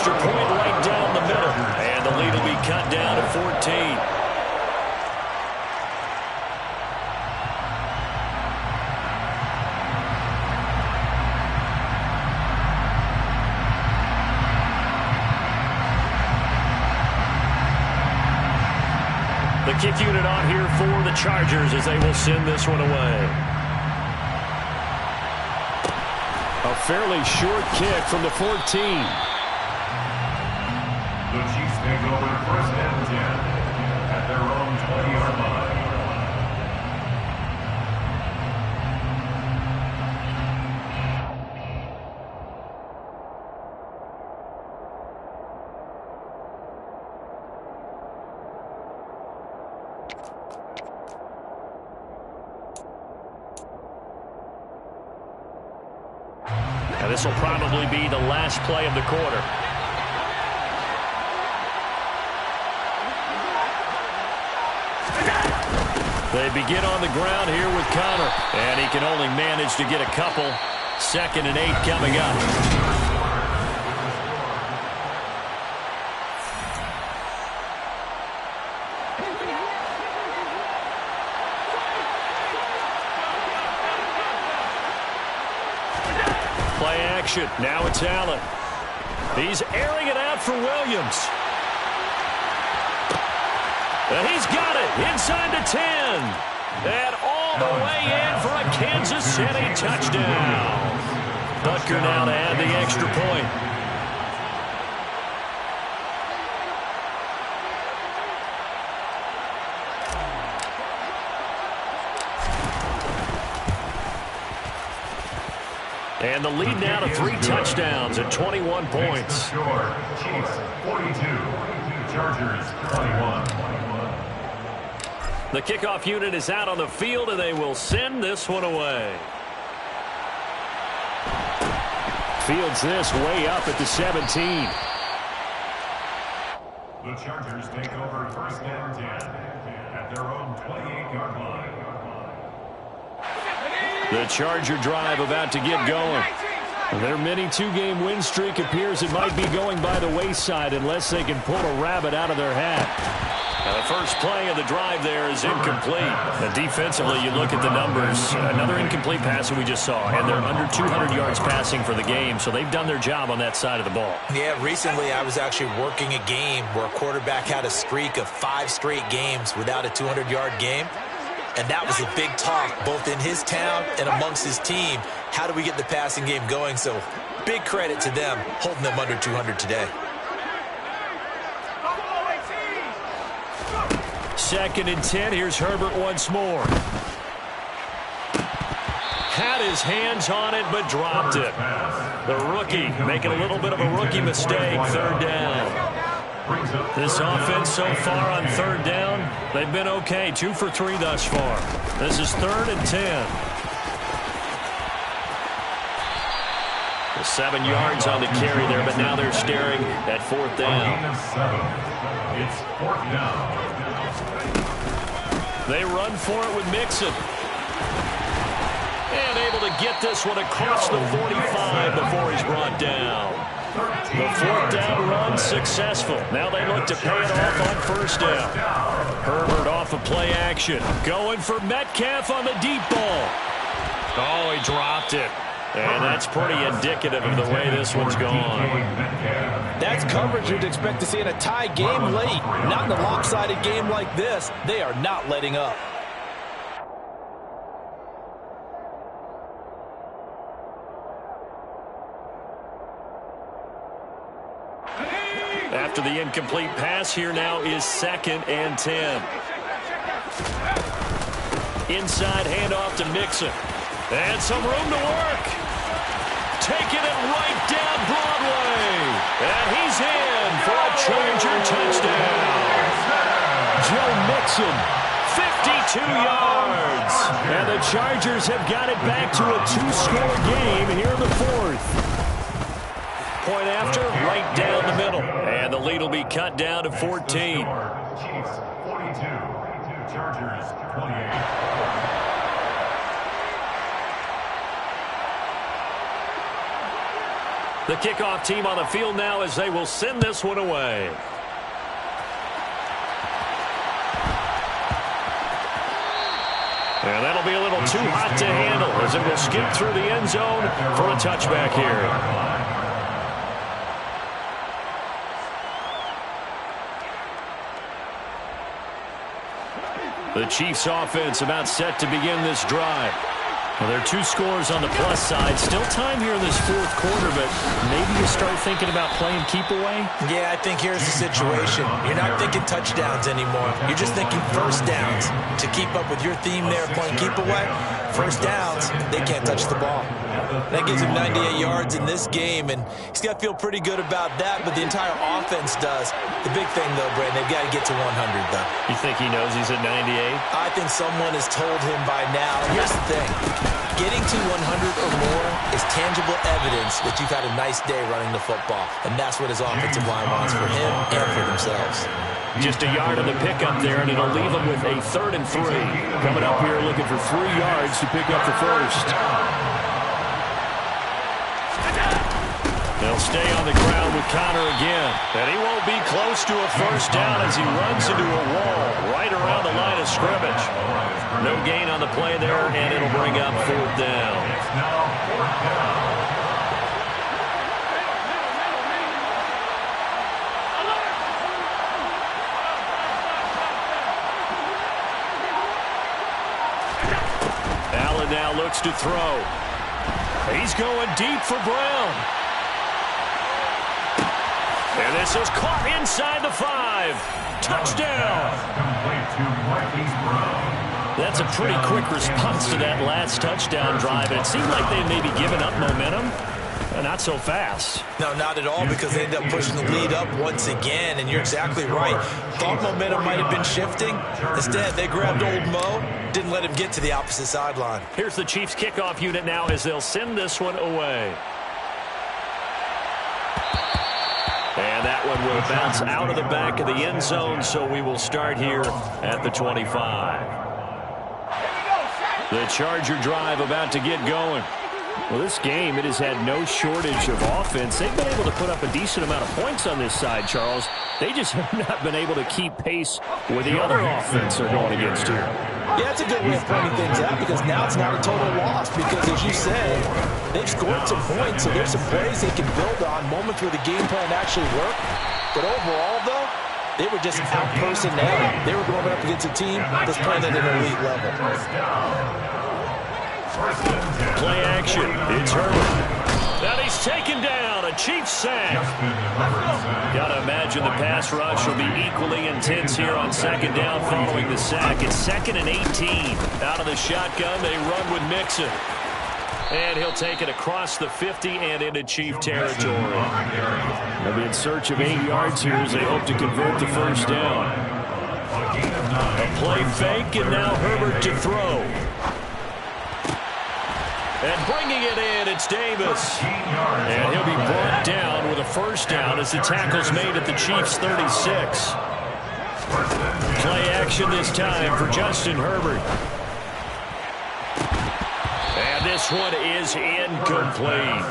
extra point right down the middle. And the lead will be cut down to 14. The kick unit on here for the Chargers as they will send this one away. A fairly short kick from the 14. The Chiefs take over first and 10 at their own 20-yard line. This will probably be the last play of the quarter. They begin on the ground here with Connor, and he can only manage to get a couple. 2nd and 8 coming up. Now it's Allen. He's airing it out for Williams. And he's got it inside the 10. And all the way in for a Kansas City touchdown. Butker now to add the extra point. And the lead now to 3 touchdowns at 21 points. Chiefs 42, Chargers 21. The kickoff unit is out on the field, and they will send this one away. Fields this way up at the 17. The Chargers take over first and 10 at their own 28-yard line. The Charger drive about to get going. Their mini 2-game win streak appears it might be going by the wayside unless they can pull a rabbit out of their hat. Now the first play of the drive there is incomplete. And defensively, you look at the numbers. Another incomplete pass that we just saw, and they're under 200 yards passing for the game, so they've done their job on that side of the ball. Yeah, recently I was actually working a game where a quarterback had a streak of 5 straight games without a 200-yard game. And that was a big talk, both in his town and amongst his team. How do we get the passing game going? So big credit to them, holding them under 200 today. 2nd and 10. Here's Herbert once more. Had his hands on it, but dropped it. The rookie making a little bit of a rookie mistake. 3rd down. This offense so far on 3rd down, they've been okay. 2 for 3 thus far. This is 3rd and 10. 7 yards on the carry there, but now they're staring at 4th down. It's 4th down. They run for it with Mixon. And able to get this one across the 45 before he's brought down. The 4th down run successful. Now they look to pay it off on 1st down. Herbert off of play action. Going for Metcalf on the deep ball. Oh, he dropped it. And that's pretty indicative of the way this one's gone. That's coverage you'd expect to see in a tie game late. Not in a lopsided game like this. They are not letting up. After the incomplete pass, here now is 2nd and 10. Inside handoff to Mixon. And some room to work. Taking it right down Broadway. And he's in for a Charger touchdown. Joe Mixon, 52 yards. And the Chargers have got it back to a 2-score game here in the 4th. Point after, right down the middle. And the lead will be cut down to 14. Chiefs 42, Chargers 28. The kickoff team on the field now as they will send this one away. And that'll be a little too hot to handle as it will skip through the end zone for a touchback here. The Chiefs offense about set to begin this drive. Well, there are 2 scores on the plus side. Still time here in this fourth quarter, but maybe you start thinking about playing keep away? Yeah, I think here's the situation. You're not thinking touchdowns anymore. You're just thinking first downs. To keep up with your theme there, playing keep away, first downs, they can't touch the ball. That gives him 98 yards in this game, and he's got to feel pretty good about that, but the entire offense does. The big thing, though, Brandon, they've got to get to 100, though. You think he knows he's at 98? I think someone has told him by now. Here's the thing. Getting to 100 or more is tangible evidence that you've had a nice day running the football, and that's what his offensive line wants for him and for themselves. Just a yard on the pickup there, and it'll leave them with a 3rd and 3. Coming up here looking for 3 yards to pick up the first. They'll stay on the ground with Connor again. And he won't be close to a first down as he runs into a wall right around the line of scrimmage. No gain on the play there, and it'll bring up 4th down. It's now 4th down. Allen now looks to throw. He's going deep for Brown. And this is caught inside the 5. Touchdown. That's a pretty quick response to that last touchdown drive. And it seemed like they may be giving up momentum. Not so fast. No, not at all, because they ended up pushing the lead up once again, and you're exactly right. Thought momentum might have been shifting. Instead, they grabbed old Mo, didn't let him get to the opposite sideline. Here's the Chiefs kickoff unit now as they'll send this one away. And that one will bounce out of the back of the end zone, so we will start here at the 25. The Charger drive about to get going. Well, this game, it has had no shortage of offense. They've been able to put up a decent amount of points on this side, Charles. They just have not been able to keep pace with the other offense they're going against here. Yeah, it's a good way of pointing things out, because now it's not a total loss, because as you said, they've scored some points, so there's some plays they can build on, moments where the game plan actually worked. But overall, though, they were just out-personnel. They were going up against a team that's playing at an elite level. Play action. It's Herbert. Now he's taken down. A Chiefs sack. Got to imagine the pass rush will be equally intense here on 2nd down following the sack. It's 2nd and 18. Out of the shotgun, they run with Mixon. And he'll take it across the 50 and into Chief territory. They'll be in search of 8 yards here as they hope to convert the first down. A play fake, and now Herbert to throw. And bringing it in, it's Davis. And he'll be brought down with a first down as the tackle's made at the Chiefs' 36. Play action this time for Justin Herbert. And this one is incomplete.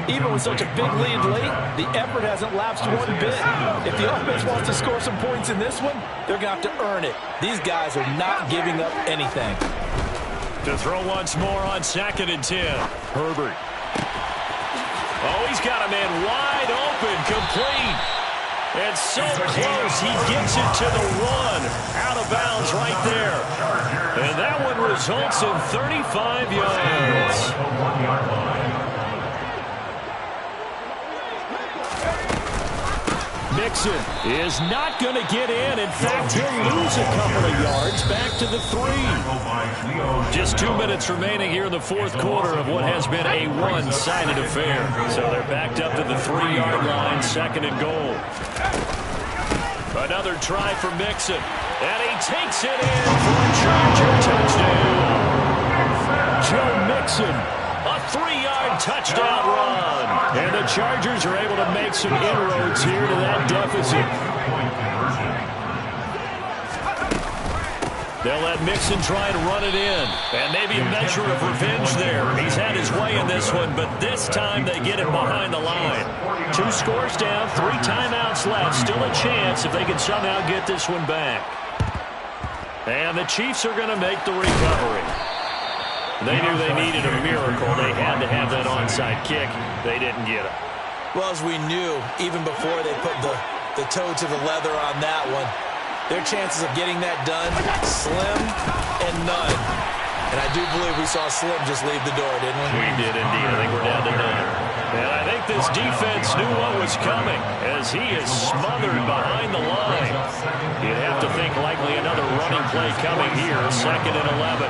Even with such a big lead late, the effort hasn't lapsed one bit. If the offense wants to score some points in this one, they're going to have to earn it. These guys are not giving up anything. To throw once more on 2nd and 10. Herbert. Oh, he's got a man wide open, complete. And so close, he gets it to the 1. Out of bounds right there. And that one results in 35 yards. Mixon is not going to get in. In fact, he'll lose a couple of yards back to the 3. Just 2 minutes remaining here in the fourth quarter of what has been a one-sided affair. So they're backed up to the 3-yard line, 2nd and goal. Another try for Mixon. And he takes it in for a Charger touchdown. Joe Mixon, a 3-yard touchdown run. And the Chargers are able to make some inroads here to that deficit. They'll let Mixon try and run it in. And maybe a measure of revenge there. He's had his way in this one, but this time they get him behind the line. 2 scores down, 3 timeouts left. Still a chance if they can somehow get this one back. And the Chiefs are going to make the recovery. They knew they needed a miracle. They had to have that onside kick. They didn't get it. Well, as we knew, even before they put the toe to the leather on that one, their chances of getting that done, slim and none. And I do believe we saw Slim just leave the door, didn't we? We did indeed. I think we're down to none. And I think this defense knew what was coming as he is smothered behind the line. You'd have to think likely another running play coming here, 2nd and 11.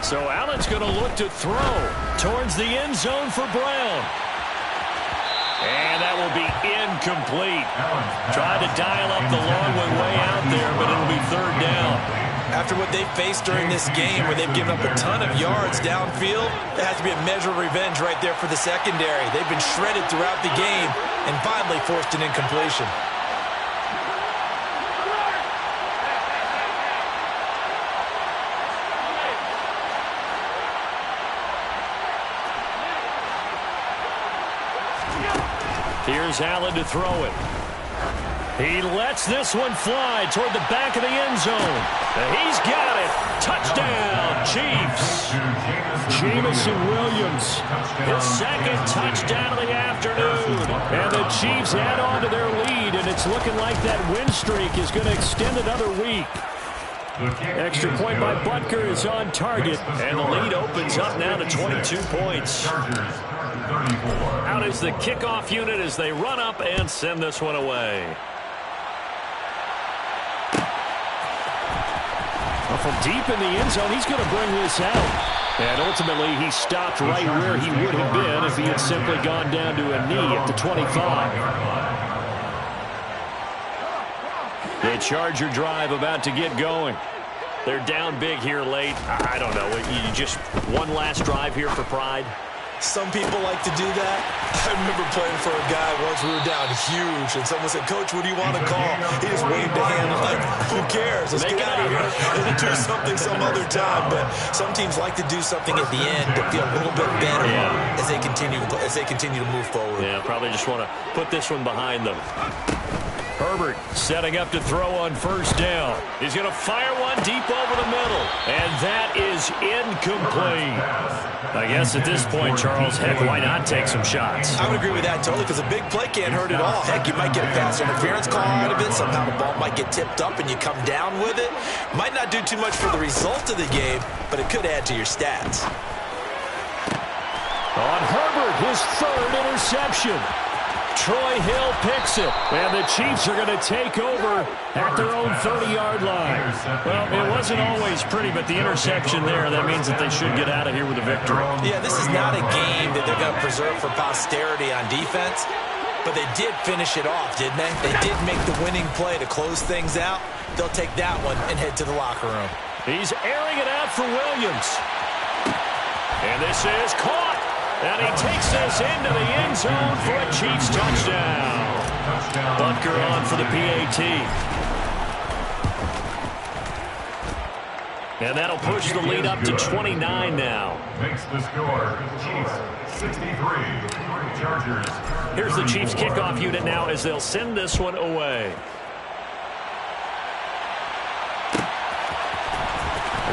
So Allen's going to look to throw towards the end zone for Brown. And that will be incomplete. Tried to dial up the long one way out there, but it'll be 3rd down. After what they faced during this game where they've given up a ton of yards downfield, there has to be a measure of revenge right there for the secondary. They've been shredded throughout the game and finally forced an incompletion. Here's Allen to throw it. He lets this one fly toward the back of the end zone. And he's got it. Touchdown, Chiefs. Jameson Williams, his 2nd touchdown of the afternoon. And the Chiefs add on to their lead, and it's looking like that win streak is going to extend another week. Extra point by Butker is on target, and the lead opens up now to 22 points. Out is the kickoff unit as they run up and send this one away. Well, from deep in the end zone, he's going to bring this out. And ultimately, he stopped right where he would have been if he had simply gone down to a knee at the 25. The Charger drive about to get going. They're down big here late. I don't know. You just one last drive here for pride. Some people like to do that. I remember playing for a guy once. We were down huge, and someone said, "Coach, what do you want to call?" He just waved a hand. I'm like, who cares? Let's get out of here and do something some other time. But some teams like to do something at the end to feel a little bit better as they continue to move forward. Yeah, probably just want to put this one behind them. Herbert setting up to throw on 1st down. He's going to fire one deep over the middle. And that is incomplete. I guess at this point, Charles, heck, why not take some shots? I would agree with that totally because a big play can't hurt at all. Heck, you might get a pass interference call out of it. Somehow the ball might get tipped up and you come down with it. Might not do too much for the result of the game, but it could add to your stats. On Herbert, his 3rd interception. Troy Hill picks it, and the Chiefs are going to take over at their own 30-yard line. Well, it wasn't always pretty, but the interception there, that means that they should get out of here with a victory. Yeah, this is not a game that they're going to preserve for posterity on defense, but they did finish it off, didn't they? They did make the winning play to close things out. They'll take that one and head to the locker room. He's airing it out for Williams. And this is caught. And he takes this into the end zone for a Chiefs touchdown. Butker on for the PAT. And that'll push the lead up to 29 now. Makes the score Chiefs 63, Chargers. Here's the Chiefs kickoff unit now as they'll send this one away.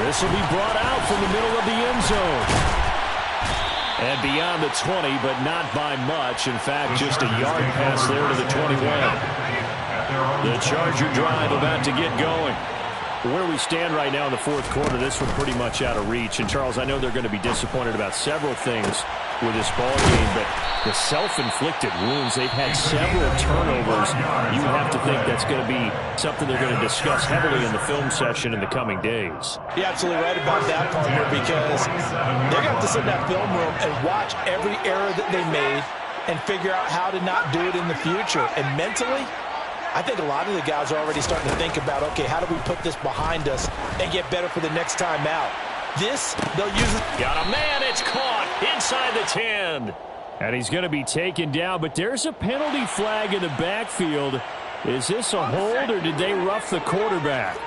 This will be brought out from the middle of the end zone. And beyond the 20, but not by much. In fact, just a yard pass there to the 21. The Charger drive about to get going. Where we stand right now in the 4th quarter, this one pretty much out of reach. And, Charles, I know they're going to be disappointed about several things with this ball game, but the self-inflicted wounds, they've had several turnovers. You have to think that's going to be something they're going to discuss heavily in the film session in the coming days. You're absolutely right about that, partner, because they're going to have to sit in that film room and watch every error that they made and figure out how to not do it in the future. And mentally, I think a lot of the guys are already starting to think about, okay, how do we put this behind us and get better for the next time out? This, they'll use it. Got a man, it's caught inside the 10. And he's going to be taken down, but there's a penalty flag in the backfield. Is this a hold, or did they rough the quarterback?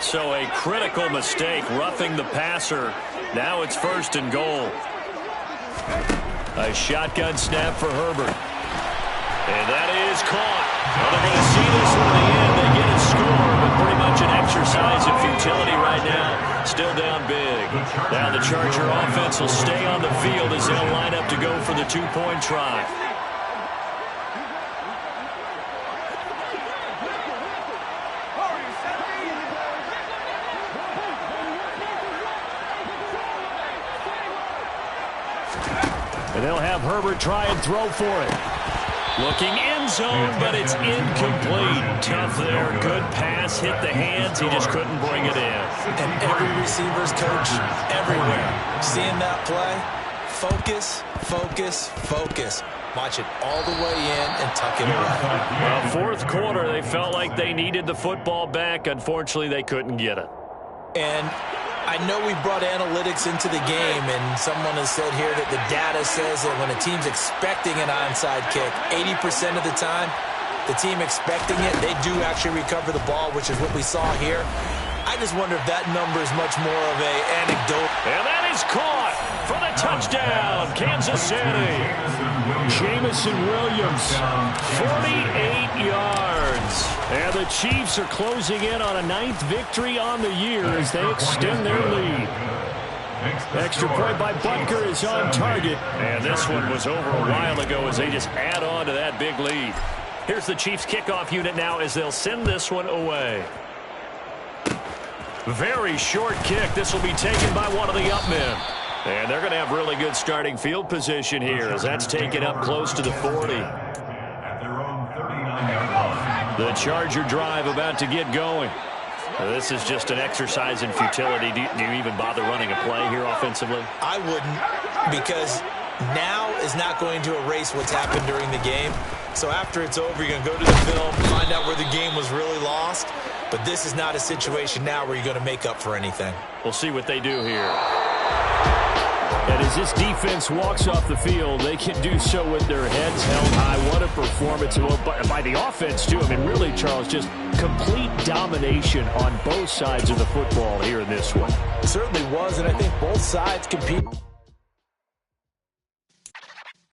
So a critical mistake, roughing the passer. Now it's 1st and goal. A shotgun snap for Herbert. And that is caught. Well, they're going to see this one in the end. They get a score, but pretty much an exercise in futility right now. Still down big. Now the Charger offense will stay on the field as they'll line up to go for the 2-point try. And they'll have Herbert try and throw for it. Looking end zone, but it's incomplete. Tough there. Good pass. Hit the hands. He just couldn't bring it in. And every receiver's coach everywhere. Seeing that play, focus, focus, focus. Watch it all the way in and tuck it away. Well, 4th quarter, they felt like they needed the football back. Unfortunately, they couldn't get it. And I know we brought analytics into the game, and someone has said here that the data says that when a team's expecting an onside kick, 80% of the time, the team expecting it, they do actually recover the ball, which is what we saw here. I just wonder if that number is much more of an anecdote. And that is caught for the touchdown, Kansas City. Jameson Williams, 48 yards. And the Chiefs are closing in on a 9th victory on the year as they extend their lead. Extra point by Butker is on target. And this one was over a while ago as they just add on to that big lead. Here's the Chiefs kickoff unit now as they'll send this one away. Very short kick. This will be taken by one of the up men. And they're going to have really good starting field position here as that's taken up close to the 40. The Charger drive about to get going. This is just an exercise in futility. Do you even bother running a play here offensively? I wouldn't, because now is not going to erase what's happened during the game. So after it's over, you're going to go to the film, find out where the game was really lost. But this is not a situation now where you're going to make up for anything. We'll see what they do here. And as this defense walks off the field, they can do so with their heads held high. What a performance by the offense, too. I mean, really, Charles, just complete domination on both sides of the football here in this one. It certainly was, and I think both sides compete.